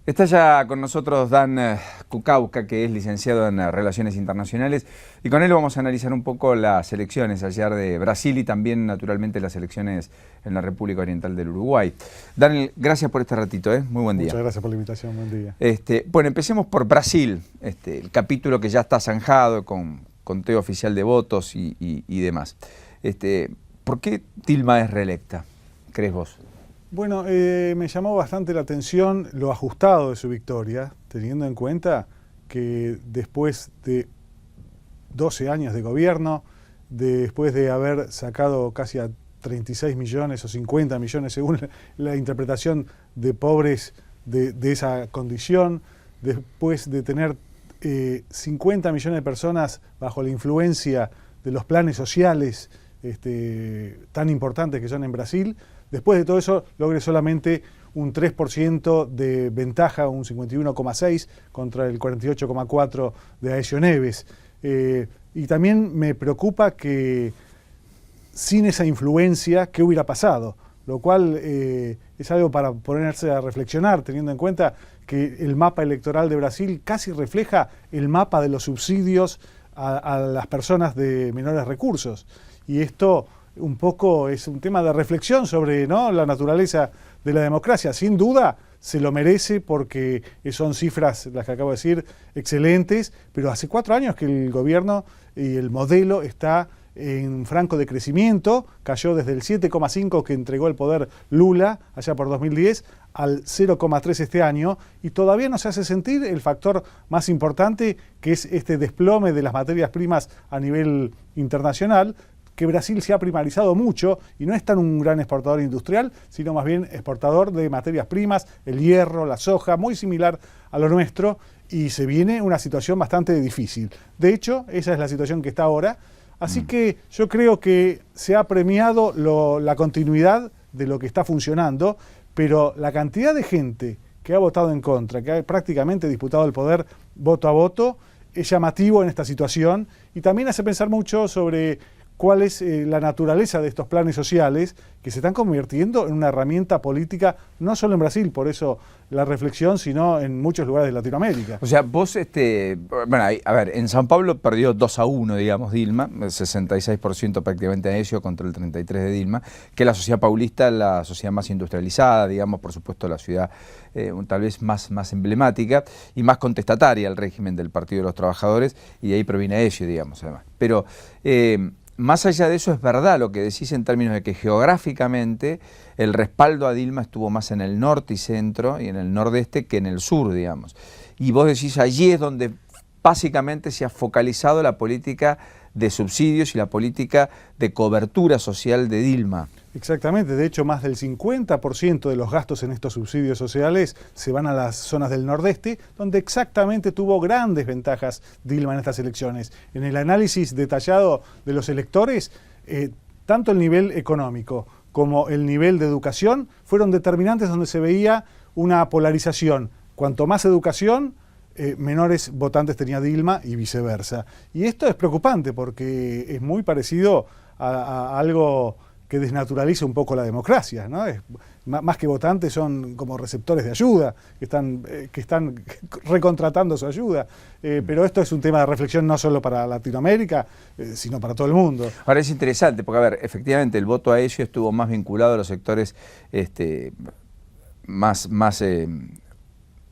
Está ya con nosotros Dan Cucauca, que es licenciado en Relaciones Internacionales, y con él vamos a analizar un poco las elecciones ayer de Brasil y también, naturalmente, las elecciones en la República Oriental del Uruguay. Dan, gracias por este ratito, muy buen día. Muchas gracias por la invitación, buen día. Bueno, empecemos por Brasil, el capítulo que ya está zanjado con conteo oficial de votos y demás. ¿Por qué Dilma es reelecta, crees vos? Bueno, me llamó bastante la atención lo ajustado de su victoria, teniendo en cuenta que después de 12 años de gobierno, después de haber sacado casi a 36 millones o 50 millones, según la interpretación de pobres de esa condición, después de tener 50 millones de personas bajo la influencia de los planes sociales tan importantes que son en Brasil, después de todo eso logre solamente un 3% de ventaja, un 51,6% contra el 48,4% de Aécio Neves. Y también me preocupa que sin esa influencia, ¿qué hubiera pasado? Lo cual es algo para ponerse a reflexionar, teniendo en cuenta que el mapa electoral de Brasil casi refleja el mapa de los subsidios a las personas de menores recursos. Y esto un poco es un tema de reflexión sobre, ¿no?, la naturaleza de la democracia. Sin duda se lo merece porque son cifras, las que acabo de decir, excelentes, pero hace 4 años que el gobierno y el modelo está en franco de crecimiento, cayó desde el 7,5 que entregó el poder Lula allá por 2010 al 0,3 este año, y todavía no se hace sentir el factor más importante, que es este desplome de las materias primas a nivel internacional, que Brasil se ha primarizado mucho y no es tan un gran exportador industrial, sino más bien exportador de materias primas, el hierro, la soja, muy similar a lo nuestro, y se viene una situación bastante difícil. De hecho, esa es la situación que está ahora, así que yo creo que se ha premiado la continuidad de lo que está funcionando, pero la cantidad de gente que ha votado en contra, que ha prácticamente disputado el poder voto a voto, es llamativo en esta situación y también hace pensar mucho sobre cuál es la naturaleza de estos planes sociales que se están convirtiendo en una herramienta política, no solo en Brasil, por eso la reflexión, sino en muchos lugares de Latinoamérica. O sea, vos, bueno, a ver, en São Paulo perdió 2-1, digamos, Dilma, el 66% prácticamente Aécio contra el 33% de Dilma, que la sociedad paulista, la sociedad más industrializada, digamos, por supuesto la ciudad tal vez más emblemática y más contestataria al régimen del Partido de los Trabajadores, y de ahí proviene Aécio, digamos, además. Pero más allá de eso, es verdad lo que decís en términos de que geográficamente el respaldo a Dilma estuvo más en el norte y centro y en el nordeste que en el sur, digamos. Y vos decís, allí es donde básicamente se ha focalizado la política de subsidios y la política de cobertura social de Dilma. Exactamente, de hecho más del 50% de los gastos en estos subsidios sociales se van a las zonas del nordeste, donde exactamente tuvo grandes ventajas Dilma en estas elecciones. En el análisis detallado de los electores, tanto el nivel económico como el nivel de educación fueron determinantes, donde se veía una polarización. Cuanto más educación, menores votantes tenía Dilma y viceversa. Y esto es preocupante porque es muy parecido a algo que desnaturaliza un poco la democracia, ¿no? Más que votantes son como receptores de ayuda, que están recontratando su ayuda. Pero esto es un tema de reflexión no solo para Latinoamérica, sino para todo el mundo. Ahora es interesante, porque a ver, efectivamente el voto a Aécio estuvo más vinculado a los sectores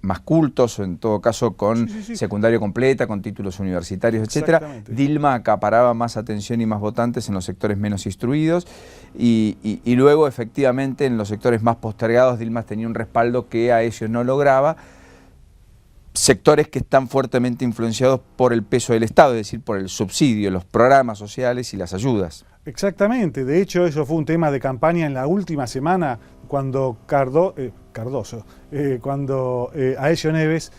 más cultos, en todo caso con secundario completa, con títulos universitarios, etcétera. Dilma acaparaba más atención y más votantes en los sectores menos instruidos y luego efectivamente en los sectores más postergados Dilma tenía un respaldo que Aécio no lograba, sectores que están fuertemente influenciados por el peso del Estado, es decir, por el subsidio, los programas sociales y las ayudas. Exactamente, de hecho eso fue un tema de campaña en la última semana cuando Aécio Neves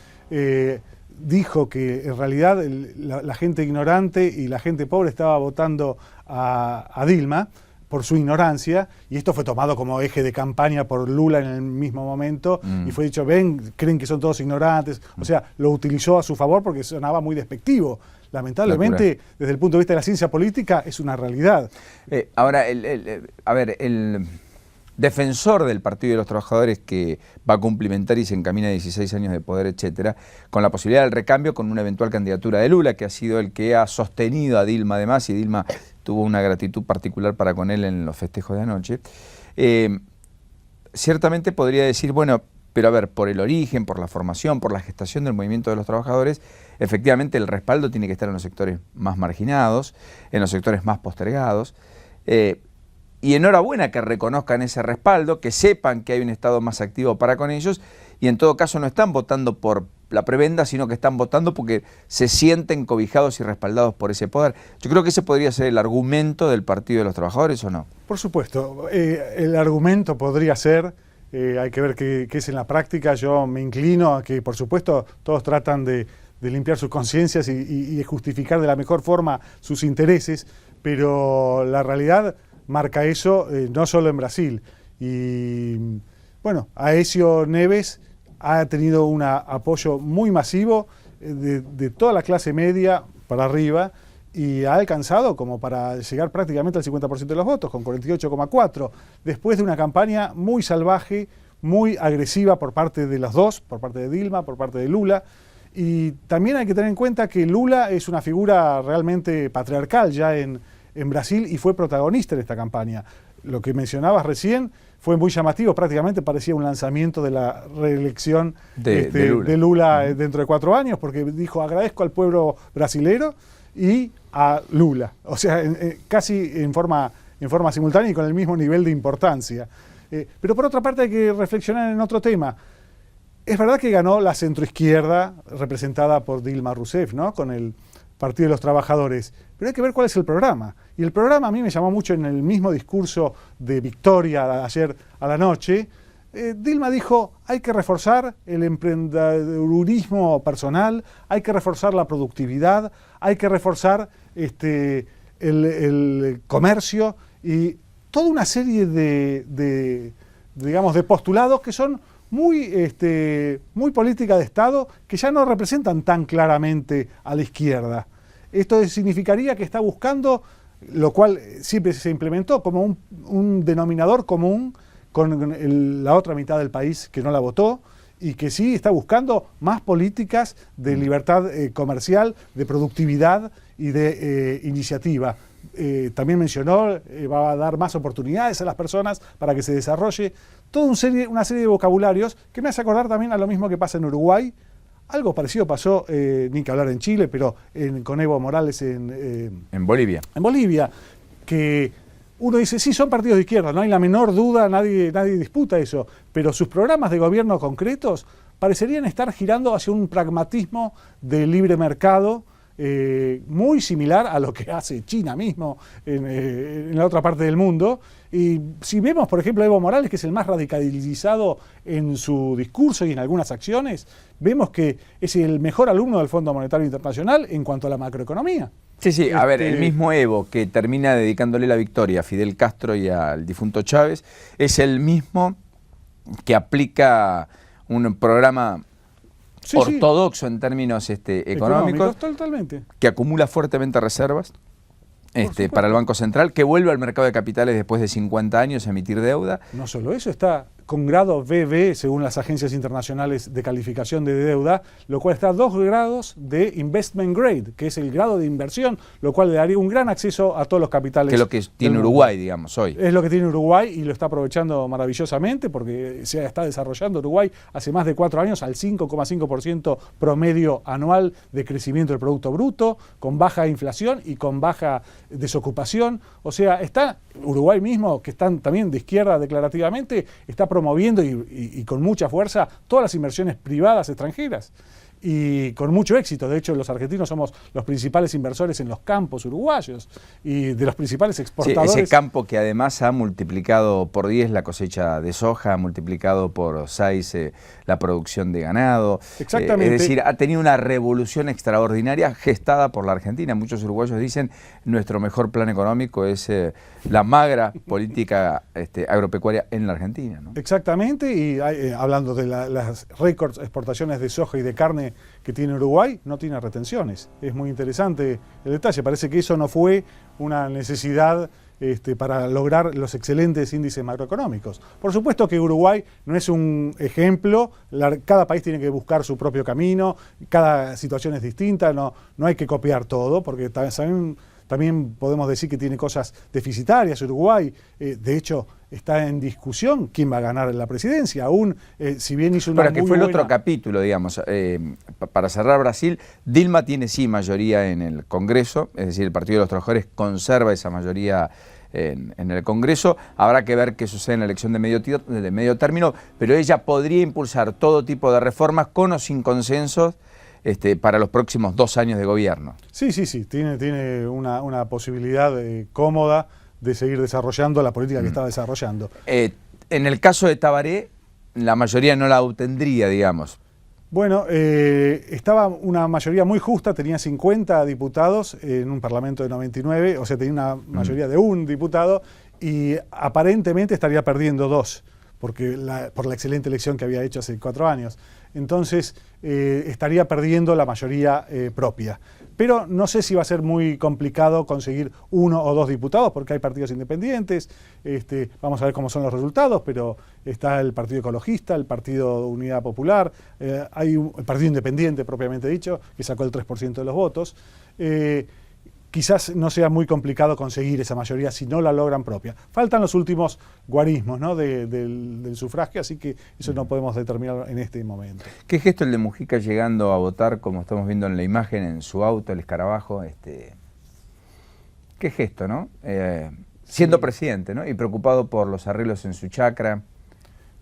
dijo que en realidad la gente ignorante y la gente pobre estaba votando a Dilma por su ignorancia, y esto fue tomado como eje de campaña por Lula en el mismo momento, y fue dicho, ven, creen que son todos ignorantes, o sea, lo utilizó a su favor porque sonaba muy despectivo. Lamentablemente, desde el punto de vista de la ciencia política, es una realidad. Ahora, defensor del Partido de los Trabajadores, que va a cumplimentar y se encamina a 16 años de poder, etcétera, con la posibilidad del recambio con una eventual candidatura de Lula, que ha sido el que ha sostenido a Dilma además, y Dilma tuvo una gratitud particular para con él en los festejos de anoche. Ciertamente podría decir, bueno, pero a ver, por el origen, por la formación, por la gestación del movimiento de los trabajadores, efectivamente el respaldo tiene que estar en los sectores más marginados, en los sectores más postergados, y enhorabuena que reconozcan ese respaldo, que sepan que hay un Estado más activo para con ellos, y en todo caso no están votando por la prebenda, sino que están votando porque se sienten cobijados y respaldados por ese poder. Yo creo que ese podría ser el argumento del Partido de los Trabajadores, ¿o no? Por supuesto, el argumento podría ser, hay que ver qué es en la práctica. Yo me inclino a que, por supuesto, todos tratan de limpiar sus conciencias y justificar de la mejor forma sus intereses, pero la realidad marca eso, no solo en Brasil. Y bueno, Aécio Neves ha tenido un apoyo muy masivo de toda la clase media para arriba, y ha alcanzado como para llegar prácticamente al 50% de los votos, con 48,4%, después de una campaña muy salvaje, muy agresiva por parte de los dos, por parte de Dilma, por parte de Lula. Y también hay que tener en cuenta que Lula es una figura realmente patriarcal ya en Brasil, y fue protagonista en esta campaña. Lo que mencionabas recién fue muy llamativo, prácticamente parecía un lanzamiento de la reelección de Lula dentro de 4 años, porque dijo: agradezco al pueblo brasilero y a Lula, o sea, casi en forma simultánea y con el mismo nivel de importancia. Pero por otra parte hay que reflexionar en otro tema. Es verdad que ganó la centroizquierda representada por Dilma Rousseff, ¿no?, con el Partido de los Trabajadores, pero hay que ver cuál es el programa. Y el programa a mí me llamó mucho en el mismo discurso de Victoria ayer a la noche. Dilma dijo: hay que reforzar el emprendedurismo personal, hay que reforzar la productividad, hay que reforzar el comercio, y toda una serie digamos, de postulados que son muy política de Estado, que ya no representan tan claramente a la izquierda. Esto significaría que está buscando, lo cual siempre se implementó como un denominador común con la otra mitad del país que no la votó, y que sí está buscando más políticas de libertad comercial, de productividad y de iniciativa. También mencionó, va a dar más oportunidades a las personas para que se desarrolle. Toda una serie de vocabularios que me hace acordar también a lo mismo que pasa en Uruguay. Algo parecido pasó, ni que hablar, en Chile, pero con Evo Morales en Bolivia. En Bolivia, que uno dice: sí, son partidos de izquierda, no hay la menor duda, nadie disputa eso, pero sus programas de gobierno concretos parecerían estar girando hacia un pragmatismo de libre mercado, muy similar a lo que hace China mismo en la otra parte del mundo. Y si vemos, por ejemplo, a Evo Morales, que es el más radicalizado en su discurso y en algunas acciones, vemos que es el mejor alumno del Fondo Monetario Internacional en cuanto a la macroeconomía. Sí, a ver, el mismo Evo que termina dedicándole la victoria a Fidel Castro y al difunto Chávez, es el mismo que aplica un programa ortodoxo en términos económicos, totalmente, que acumula fuertemente reservas para el Banco Central, que vuelve al mercado de capitales después de 50 años a emitir deuda. No solo eso, está con grado BB, según las agencias internacionales de calificación de deuda, lo cual está a 2 grados de investment grade, que es el grado de inversión, lo cual le daría un gran acceso a todos los capitales. Que es lo que tiene Uruguay, digamos, hoy. Es lo que tiene Uruguay, y lo está aprovechando maravillosamente, porque se está desarrollando Uruguay hace más de 4 años al 5,5% promedio anual de crecimiento del Producto Bruto, con baja inflación y con baja desocupación. O sea, está Uruguay mismo, que están también de izquierda declarativamente, está promoviendo y con mucha fuerza todas las inversiones privadas extranjeras, y con mucho éxito. De hecho, los argentinos somos los principales inversores en los campos uruguayos y de los principales exportadores. Sí, ese campo que además ha multiplicado por 10 la cosecha de soja, ha multiplicado por 6 la producción de ganado. Exactamente. Es decir, ha tenido una revolución extraordinaria gestada por la Argentina. Muchos uruguayos dicen: nuestro mejor plan económico es la magra política agropecuaria en la Argentina, ¿no? Exactamente, y hablando de las récords exportaciones de soja y de carne que tiene Uruguay, no tiene retenciones. Es muy interesante el detalle. Parece que eso no fue una necesidad para lograr los excelentes índices macroeconómicos. Por supuesto que Uruguay no es un ejemplo, cada país tiene que buscar su propio camino, cada situación es distinta, no hay que copiar todo, porque también podemos decir que tiene cosas deficitarias Uruguay. De hecho, está en discusión quién va a ganar la presidencia, aún si bien hizo una Pero que fue el otro capítulo, digamos. Para cerrar Brasil, Dilma tiene sí mayoría en el Congreso, es decir, el Partido de los Trabajadores conserva esa mayoría en el Congreso. Habrá que ver qué sucede en la elección de medio término, pero ella podría impulsar todo tipo de reformas con o sin consensos para los próximos 2 años de gobierno. Sí, tiene una posibilidad cómoda de seguir desarrollando la política que estaba desarrollando. En el caso de Tabaré, la mayoría no la obtendría, digamos. Bueno, estaba una mayoría muy justa, tenía 50 diputados en un parlamento de 99, o sea, tenía una mayoría de un diputado y aparentemente estaría perdiendo 2, por la excelente elección que había hecho hace 4 años. Entonces, estaría perdiendo la mayoría propia. Pero no sé si va a ser muy complicado conseguir 1 o 2 diputados, porque hay partidos independientes. Vamos a ver cómo son los resultados, pero está el Partido Ecologista, el Partido Unidad Popular, hay el Partido Independiente, propiamente dicho, que sacó el 3% de los votos. Quizás no sea muy complicado conseguir esa mayoría si no la logran propia. Faltan los últimos guarismos, ¿no?, del sufragio, así que eso no podemos determinar en este momento. ¿Qué gesto el de Mujica llegando a votar, como estamos viendo en la imagen, en su auto, el escarabajo? ¿Qué gesto, no? Siendo presidente, ¿no? Y preocupado por los arreglos en su chacra.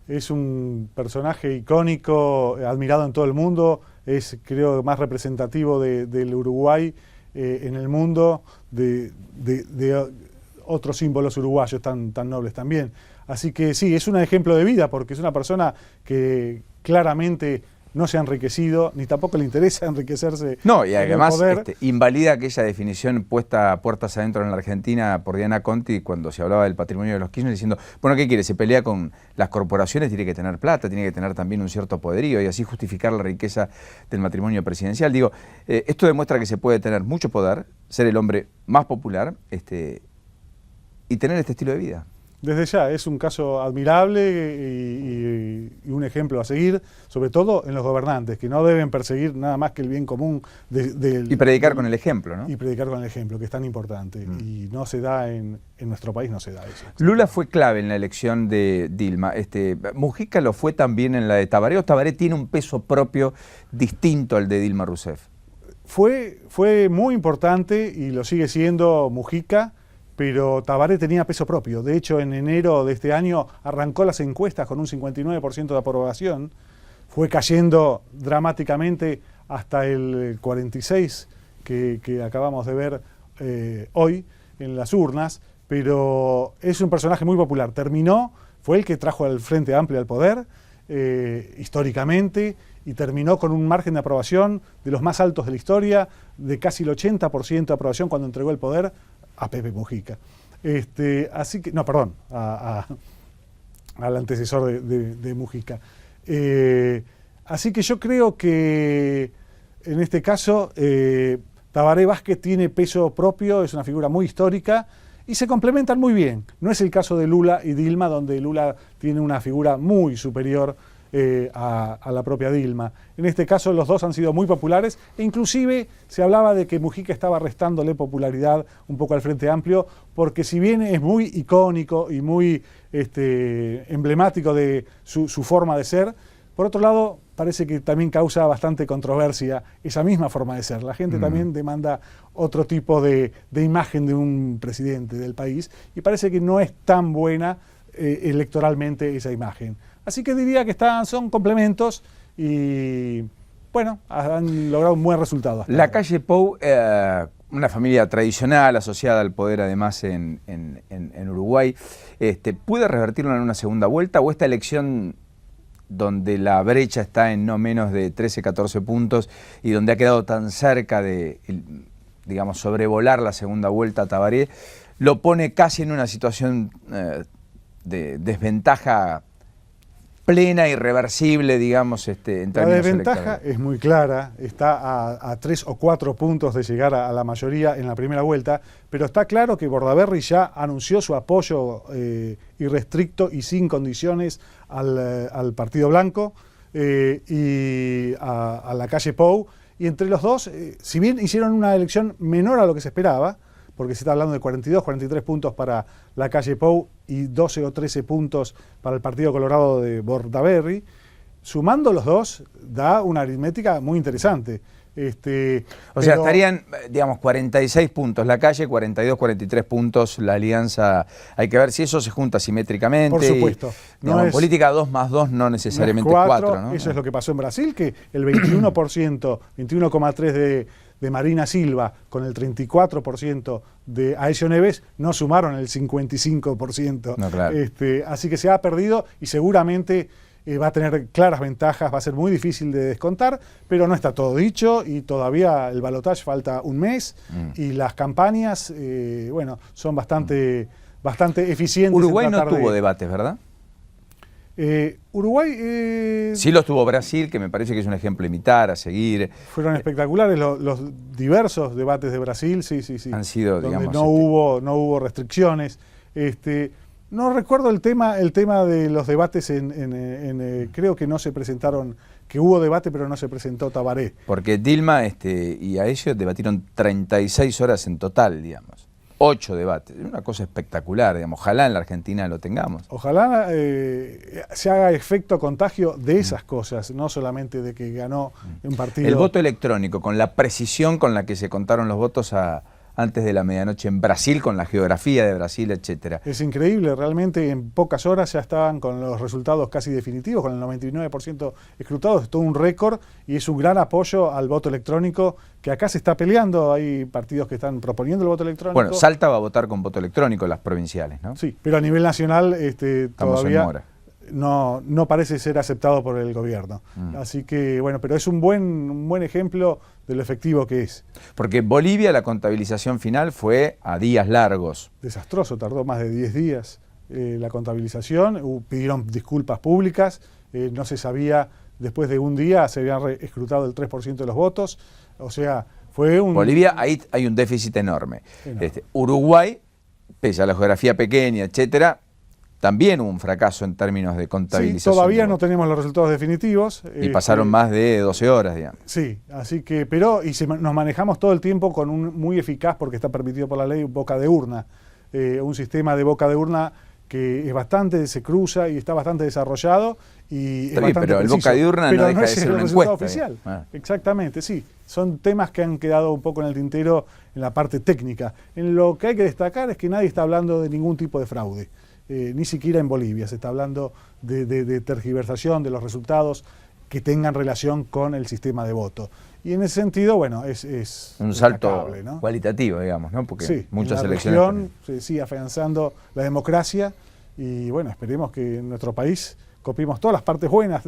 Es un personaje icónico, admirado en todo el mundo, es, creo, más representativo del Uruguay en el mundo, de otros símbolos uruguayos tan nobles también. Así que sí, es un ejemplo de vida, porque es una persona que claramente no se ha enriquecido, ni tampoco le interesa enriquecerse. No, y además invalida aquella definición puesta a puertas adentro en la Argentina por Diana Conti cuando se hablaba del patrimonio de los Kirchner, diciendo, bueno, ¿qué quiere? Se pelea con las corporaciones, tiene que tener plata, tiene que tener también un cierto poderío y así justificar la riqueza del matrimonio presidencial. Digo, esto demuestra que se puede tener mucho poder, ser el hombre más popular y tener este estilo de vida. Desde ya, es un caso admirable y un ejemplo a seguir, sobre todo en los gobernantes, que no deben perseguir nada más que el bien común. Y predicar con el ejemplo, ¿no? Y predicar con el ejemplo, que es tan importante. Y no se da en nuestro país, no se da eso. Lula fue clave en la elección de Dilma. ¿Mujica lo fue también en la de Tabaré? ¿O Tabaré tiene un peso propio distinto al de Dilma Rousseff? Fue muy importante y lo sigue siendo Mujica, pero Tabaré tenía peso propio. De hecho, en enero de este año arrancó las encuestas con un 59% de aprobación, fue cayendo dramáticamente hasta el 46% que acabamos de ver hoy en las urnas, pero es un personaje muy popular. Fue el que trajo al Frente Amplio al poder, históricamente, y terminó con un margen de aprobación de los más altos de la historia, de casi el 80% de aprobación cuando entregó el poder a Pepe Mujica. Así que, no, perdón, al antecesor de Mujica. Así que yo creo que en este caso Tabaré Vázquez tiene peso propio, es una figura muy histórica y se complementan muy bien. No es el caso de Lula y Dilma, donde Lula tiene una figura muy superior a la propia Dilma. En este caso los dos han sido muy populares e inclusive se hablaba de que Mujica estaba restándole popularidad un poco al Frente Amplio, porque si bien es muy icónico y muy emblemático de su forma de ser, por otro lado parece que también causa bastante controversia esa misma forma de ser. La gente también demanda otro tipo de imagen de un presidente del país y parece que no es tan buena electoralmente esa imagen. Así que diría que son complementos y, bueno, han logrado un buen resultado. La calle Pou, una familia tradicional asociada al poder además en Uruguay, ¿puede revertirlo en una segunda vuelta o esta elección donde la brecha está en no menos de 13, 14 puntos y donde ha quedado tan cerca de, digamos, sobrevolar la segunda vuelta a Tabaré, lo pone casi en una situación de desventaja plena, irreversible, digamos, en términos La desventaja electorales. es muy clara, está a 3 o 4 puntos de llegar a la mayoría en la primera vuelta, pero está claro que Bordaberry ya anunció su apoyo irrestricto y sin condiciones al Partido Blanco y a la calle Pou, y entre los dos, si bien hicieron una elección menor a lo que se esperaba, porque se está hablando de 42, 43 puntos para la calle Pou y 12 o 13 puntos para el Partido Colorado de Bordaberry, sumando los dos da una aritmética muy interesante. O sea, estarían, digamos, 46 puntos la calle, 42, 43 puntos la alianza. Hay que ver si eso se junta simétricamente. Por supuesto. Y, digamos, en política 2 más 2 no necesariamente 4, ¿no? Eso es lo que pasó en Brasil, que el 21%, 21,3% de Marina Silva con el 34% de Aécio Neves no sumaron el 55%. No, claro. Así que se ha perdido y seguramente va a tener claras ventajas, va a ser muy difícil de descontar, pero no está todo dicho y todavía el balotaje falta un mes y las campañas, bueno, son bastante eficientes. Uruguay no tuvo debates, ¿verdad? Uruguay... sí los tuvo Brasil, que me parece que es un ejemplo a imitar, a seguir. Fueron espectaculares los diversos debates de Brasil, sí. Han sido, donde digamos... no hubo restricciones. No recuerdo el tema de los debates creo que no se presentaron, que hubo debate pero no se presentó Tabaré. Porque Dilma y Aécio debatieron 36 horas en total, digamos. 8 debates, una cosa espectacular, digamos. Ojalá en la Argentina lo tengamos. Ojalá se haga efecto contagio de esas cosas, no solamente de que ganó un partido. El voto electrónico, con la precisión con la que se contaron los votos antes de la medianoche en Brasil, con la geografía de Brasil, etcétera. Es increíble, realmente en pocas horas ya estaban con los resultados casi definitivos, con el 99% escrutados, es todo un récord y es un gran apoyo al voto electrónico que acá se está peleando, hay partidos que están proponiendo el voto electrónico. Bueno, Salta va a votar con voto electrónico, las provinciales, ¿no? Sí, pero a nivel nacional todavía en mora. No parece ser aceptado por el gobierno. Así que, bueno, pero es un buen ejemplo de lo efectivo que es. Porque Bolivia, la contabilización final fue a días largos. Desastroso, tardó más de 10 días la contabilización, pidieron disculpas públicas, no se sabía, después de un día se habían escrutado el 3% de los votos, o sea, fue un... Bolivia, ahí hay un déficit enorme. Uruguay, pese a la geografía pequeña, etcétera, también hubo un fracaso en términos de contabilización. Sí, todavía no tenemos los resultados definitivos. Y pasaron más de 12 horas, digamos. Sí, así que, nos manejamos todo el tiempo con un muy eficaz, porque está permitido por la ley, boca de urna. Un sistema de boca de urna que es se cruza y está bastante desarrollado. Y es bastante pero preciso. el boca de urna no deja de ser una encuesta. Oficial. Exactamente, sí. Son temas que han quedado un poco en el tintero en la parte técnica. En lo que hay que destacar es que nadie está hablando de ningún tipo de fraude. Ni siquiera en Bolivia se está hablando de tergiversación de los resultados que tengan relación con el sistema de voto. Y en ese sentido, bueno, es un salto, ¿no? Cualitativo, digamos, ¿no? Porque sí, muchas en la elecciones región se sigue afianzando la democracia y, bueno, esperemos que en nuestro país copiemos todas las partes buenas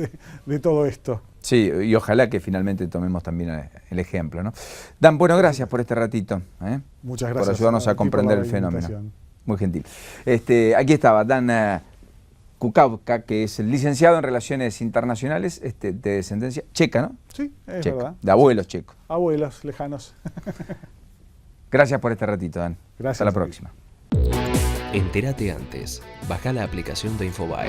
de todo esto. Sí, y ojalá que finalmente tomemos también el ejemplo, ¿no? Dan, bueno, gracias por este ratito. Muchas gracias. Por ayudarnos a comprender el fenómeno. Muy gentil. Aquí estaba Dan Kukauskas, que es el licenciado en Relaciones Internacionales, de descendencia checa, ¿no? Sí, es checa, verdad. de abuelos checos. Abuelos lejanos. Gracias por este ratito, Dan. Gracias. Hasta la próxima. Entérate antes. Baja la aplicación de Infobae.